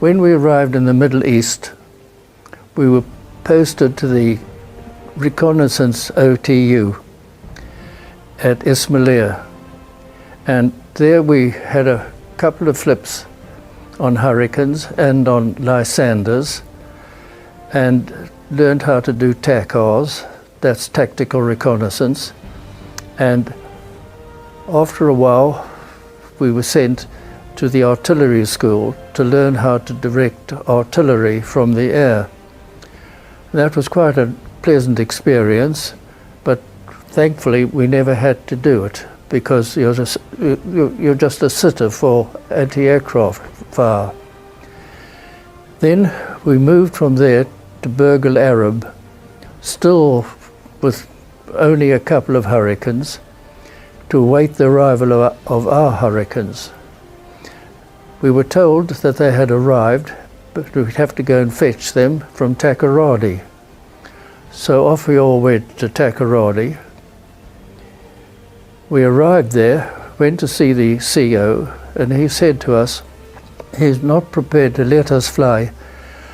When we arrived in the Middle East, we were posted to the reconnaissance OTU at Ismailia, and there we had a couple of flips on hurricanes and on Lysanders, and learned how to do TACRs, that's tactical reconnaissance. And after a while we were sent to the artillery school to learn how to direct artillery from the air. That was quite a pleasant experience, but thankfully we never had to do it, because you're just a sitter for anti-aircraft fire. Then we moved from there to Burg Al Arab, still with only a couple of hurricanes, to await the arrival of our hurricanes. We were told that they had arrived, but we'd have to go and fetch them from Takoradi. So off we all went to Takoradi. We arrived there, went to see the CO, and he said to us he's not prepared to let us fly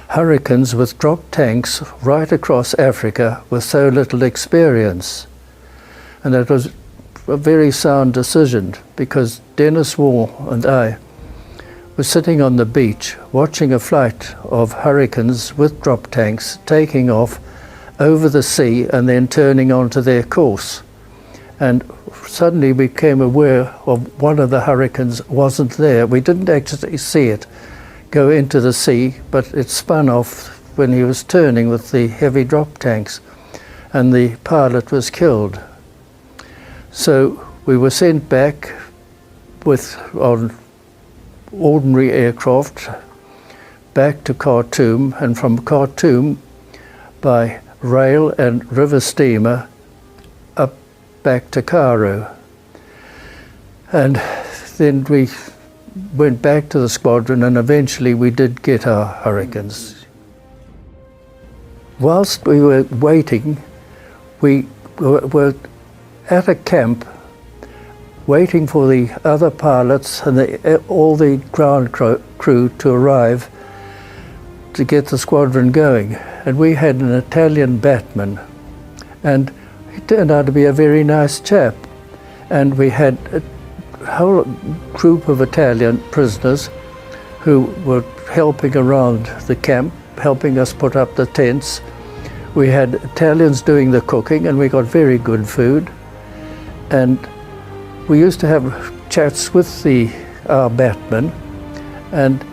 hurricanes with drop tanks right across Africa with so little experience. And that was a very sound decision, because Dennis Wall and I were sitting on the beach watching a flight of hurricanes with drop tanks taking off over the sea and then turning onto their course. And suddenly we became aware of one of the hurricanes wasn't there. We didn't actually see it go into the sea, but it spun off when he was turning with the heavy drop tanks, and the pilot was killed. So we were sent back on ordinary aircraft back to Khartoum, and from Khartoum by rail and river steamer up back to Cairo. And then we went back to the squadron, and eventually we did get our hurricanes. Whilst we were waiting, we were at a camp waiting for the other pilots and all the ground crew to arrive to get the squadron going. And we had an Italian batman, and he turned out to be a very nice chap. And we had a whole group of Italian prisoners who were helping around the camp, helping us put up the tents. We had Italians doing the cooking, and we got very good food. And we used to have chats with our batman, and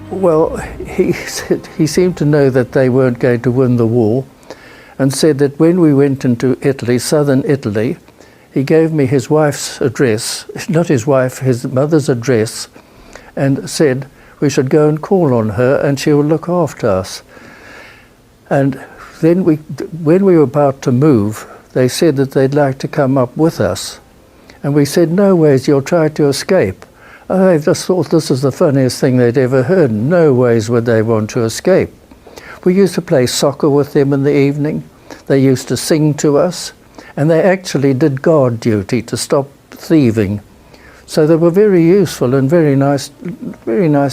well, he seemed to know that they weren't going to win the war, and said that when we went into Italy, southern Italy, he gave me his wife's address, not his wife, his mother's address, and said we should go and call on her and she will look after us. And then when we were about to move, they said that they'd like to come up with us. And we said, no ways, you'll try to escape. I just thought this was the funniest thing they'd ever heard. No ways would they want to escape. We used to play soccer with them in the evening. They used to sing to us. And they actually did guard duty to stop thieving. So they were very useful and very nice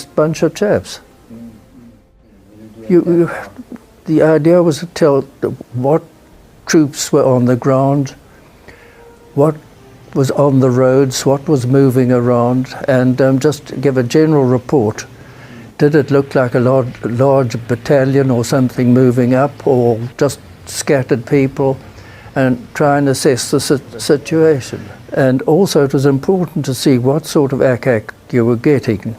bunch of chaps. The idea was to tell what troops were on the ground, what was on the roads, what was moving around, and just give a general report. Did it look like a large battalion or something moving up, or just scattered people? And try and assess the situation. And also it was important to see what sort of attack you were getting,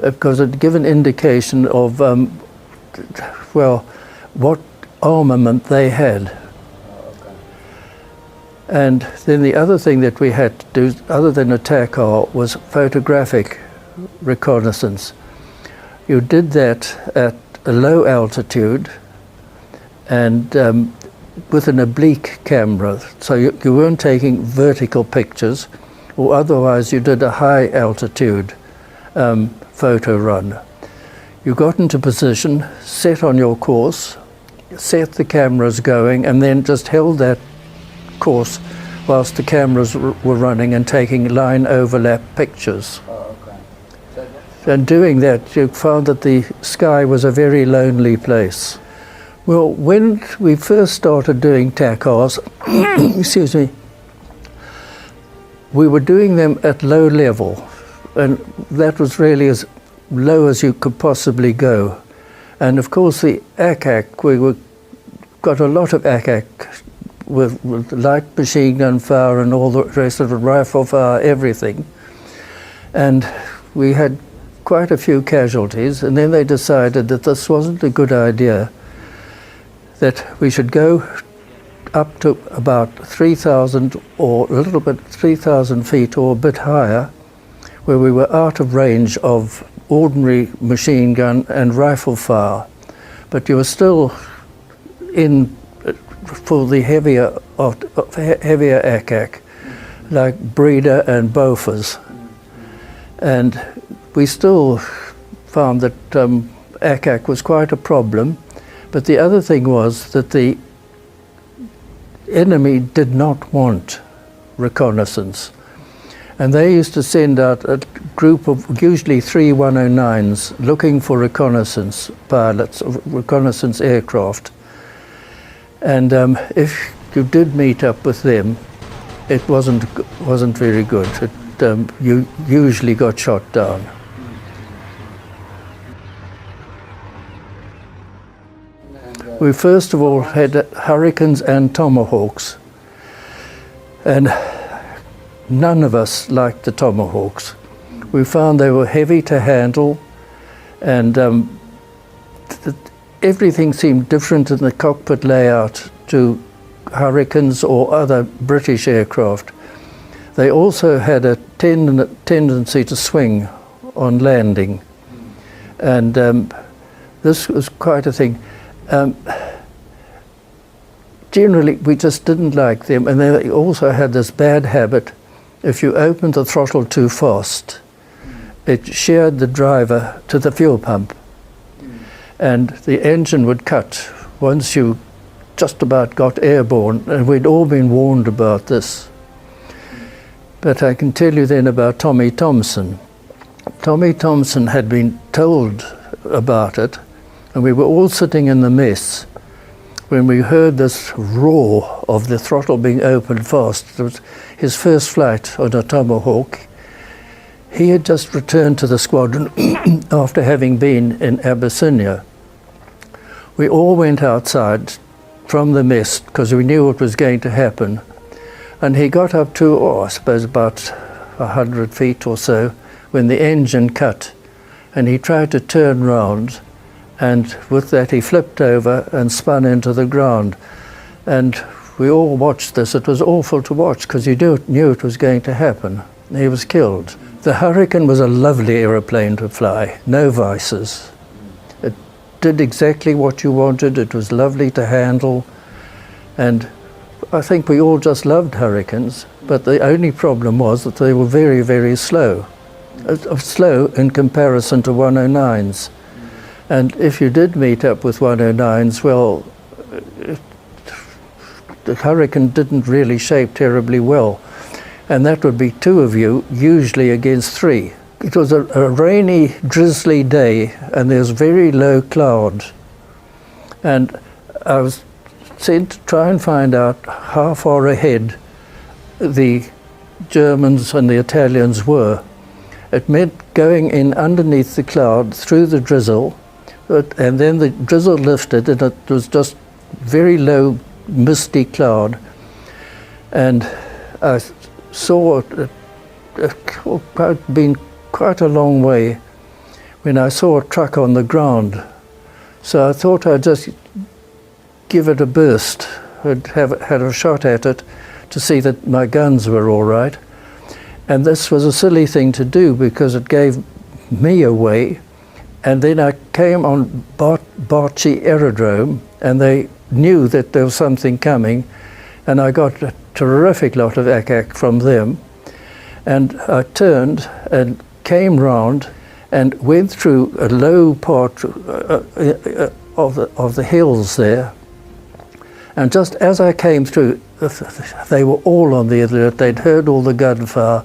because it gave an indication of, well, what armament they had. And then the other thing that we had to do, other than attack, was photographic reconnaissance. You did that at a low altitude and with an oblique camera, so you weren't taking vertical pictures, or otherwise you did a high altitude photo run. You got into position, set on your course, set the cameras going, and then just held that course whilst the cameras were running and taking line overlap pictures. Oh, okay. And doing that, you found that the sky was a very lonely place. Well, when we first started doing TACORs, excuse me, we were doing them at low level, and that was really as low as you could possibly go. And of course the ACAC, got a lot of ACAC with light machine gun fire and all the rest of it, rifle fire, everything. And we had quite a few casualties, and then they decided that this wasn't a good idea, that we should go up to about 3,000 or a little bit, 3,000 feet or a bit higher, where we were out of range of ordinary machine gun and rifle fire, but you were still in for the heavier ACAC, like Breeder and Bofors. And we still found that ACAC was quite a problem, but the other thing was that the enemy did not want reconnaissance. And they used to send out a group of usually 3 109s looking for reconnaissance pilots, reconnaissance aircraft. And if you did meet up with them, it wasn't very good. You usually got shot down. We first of all had Hurricanes and Tomahawks, and none of us liked the Tomahawks. We found they were heavy to handle, and everything seemed different in the cockpit layout to Hurricanes or other British aircraft. They also had a tendency to swing on landing, and this was quite a thing. Generally, we just didn't like them, and they also had this bad habit. If you opened the throttle too fast, it sheared the driver to the fuel pump, and the engine would cut once you just about got airborne, and we'd all been warned about this. But I can tell you then about Tommy Thompson. Tommy Thompson had been told about it, and we were all sitting in the mess when we heard this roar of the throttle being opened fast. It was his first flight on a Tomahawk. He had just returned to the squadron after having been in Abyssinia. We all went outside from the mess because we knew what was going to happen. And he got up to, I suppose about 100 feet or so, when the engine cut, and he tried to turn round, and with that he flipped over and spun into the ground. And we all watched this. It was awful to watch because you knew it was going to happen. He was killed. The Hurricane was a lovely aeroplane to fly, no vices. It did exactly what you wanted. It was lovely to handle, and I think we all just loved Hurricanes, but the only problem was that they were very, very slow. Slow in comparison to 109s. And if you did meet up with 109s, well, the Hurricane didn't really shape terribly well. And that would be 2 of you, usually against 3. It was a rainy, drizzly day, and there was very low cloud. And I was sent to try and find out how far ahead the Germans and the Italians were. It meant going in underneath the cloud, through the drizzle, and then the drizzle lifted, and it was just very low, misty cloud. And I saw it had been quite a long way when I saw a truck on the ground. So I thought I'd just give it a burst. I'd had a shot at it to see that my guns were all right. And this was a silly thing to do because it gave me away. And then I came on Barchi Aerodrome, and they knew that there was something coming, and I got a terrific lot of ACAC from them. And I turned and came round and went through a low part of the hills there. And just as I came through, they were all on the alert. They'd heard all the gunfire,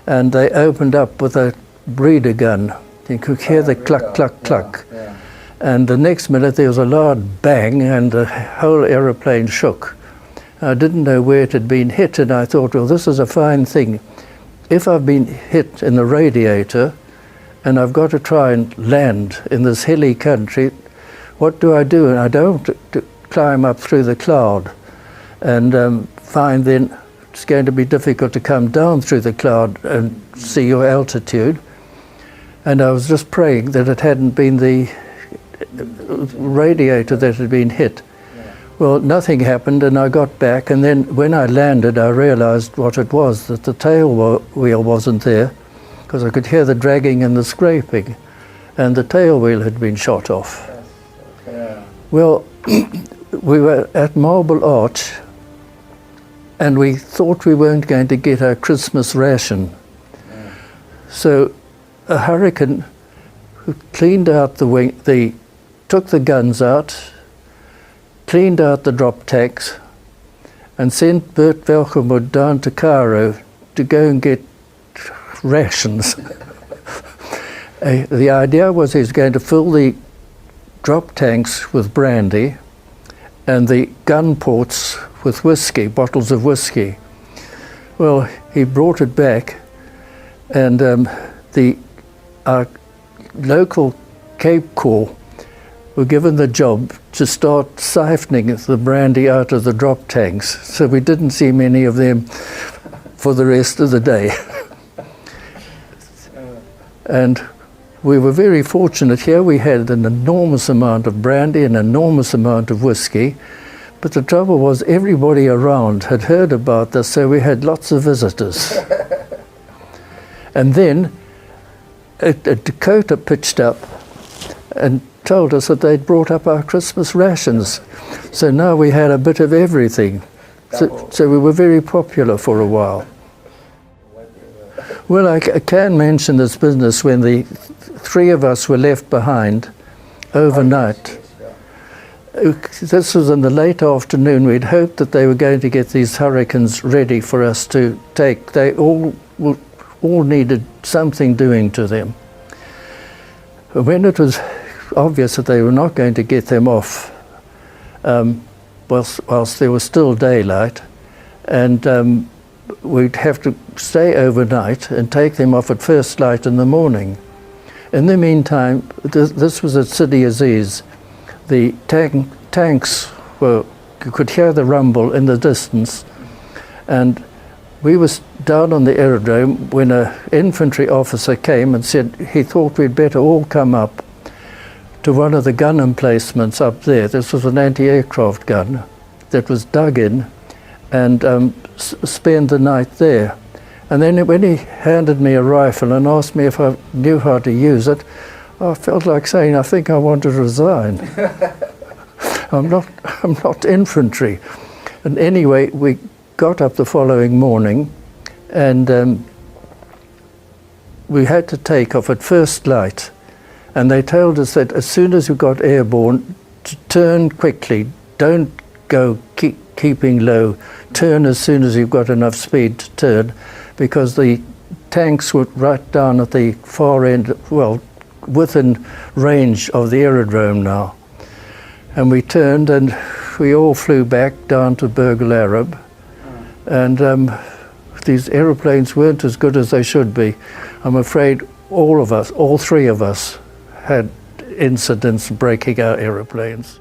and they opened up with a breeder gun. You could hear the cluck, cluck, cluck. Yeah. And the next minute there was a loud bang and the whole aeroplane shook. I didn't know where it had been hit, and I thought, well, this is a fine thing. If I've been hit in the radiator and I've got to try and land in this hilly country, what do? And I don't want to climb up through the cloud and find then it's going to be difficult to come down through the cloud and see your altitude. And I was just praying that it hadn't been the radiator that had been hit. Well, nothing happened, and I got back, and then when I landed I realized what it was, that the tail wheel wasn't there, because I could hear the dragging and the scraping, and the tail wheel had been shot off. Yeah. Well, we were at Marble Arch, and we thought we weren't going to get our Christmas ration. So a hurricane cleaned out the wing, took the guns out, cleaned out the drop tanks, and sent Bert Velkenwood down to Cairo to go and get rations. The idea was he was going to fill the drop tanks with brandy and the gun ports with whiskey, bottles of whiskey. Well, he brought it back, and our local Cape Corps were given the job to start siphoning the brandy out of the drop tanks, so we didn't see many of them for the rest of the day. And we were very fortunate here. We had an enormous amount of brandy, an enormous amount of whiskey, but the trouble was everybody around had heard about this, so we had lots of visitors. And then a Dakota pitched up and told us that they'd brought up our Christmas rations. So now we had a bit of everything. So we were very popular for a while. Well, I can mention this business when the three of us were left behind overnight. This was in the late afternoon. We'd hoped that they were going to get these hurricanes ready for us to take. They all needed something doing to them. When it was obvious that they were not going to get them off whilst there was still daylight, and we'd have to stay overnight and take them off at first light in the morning. In the meantime, this was at Sidi Aziz. The tanks you could hear the rumble in the distance, and we were down on the aerodrome when an infantry officer came and said he thought we'd better all come up to one of the gun emplacements up there. This was an anti-aircraft gun that was dug in, and spend the night there. And then when he handed me a rifle and asked me if I knew how to use it, I felt like saying, I think I want to resign. I'm not infantry. And anyway, we got up the following morning, and we had to take off at first light. And they told us that as soon as we got airborne, to turn quickly, don't go keeping low, turn as soon as you've got enough speed to turn, because the tanks were right down at the far end, well, within range of the aerodrome now. And we turned and we all flew back down to Burg Al Arab, and these aeroplanes weren't as good as they should be. I'm afraid all three of us, had incidents breaking our aeroplanes.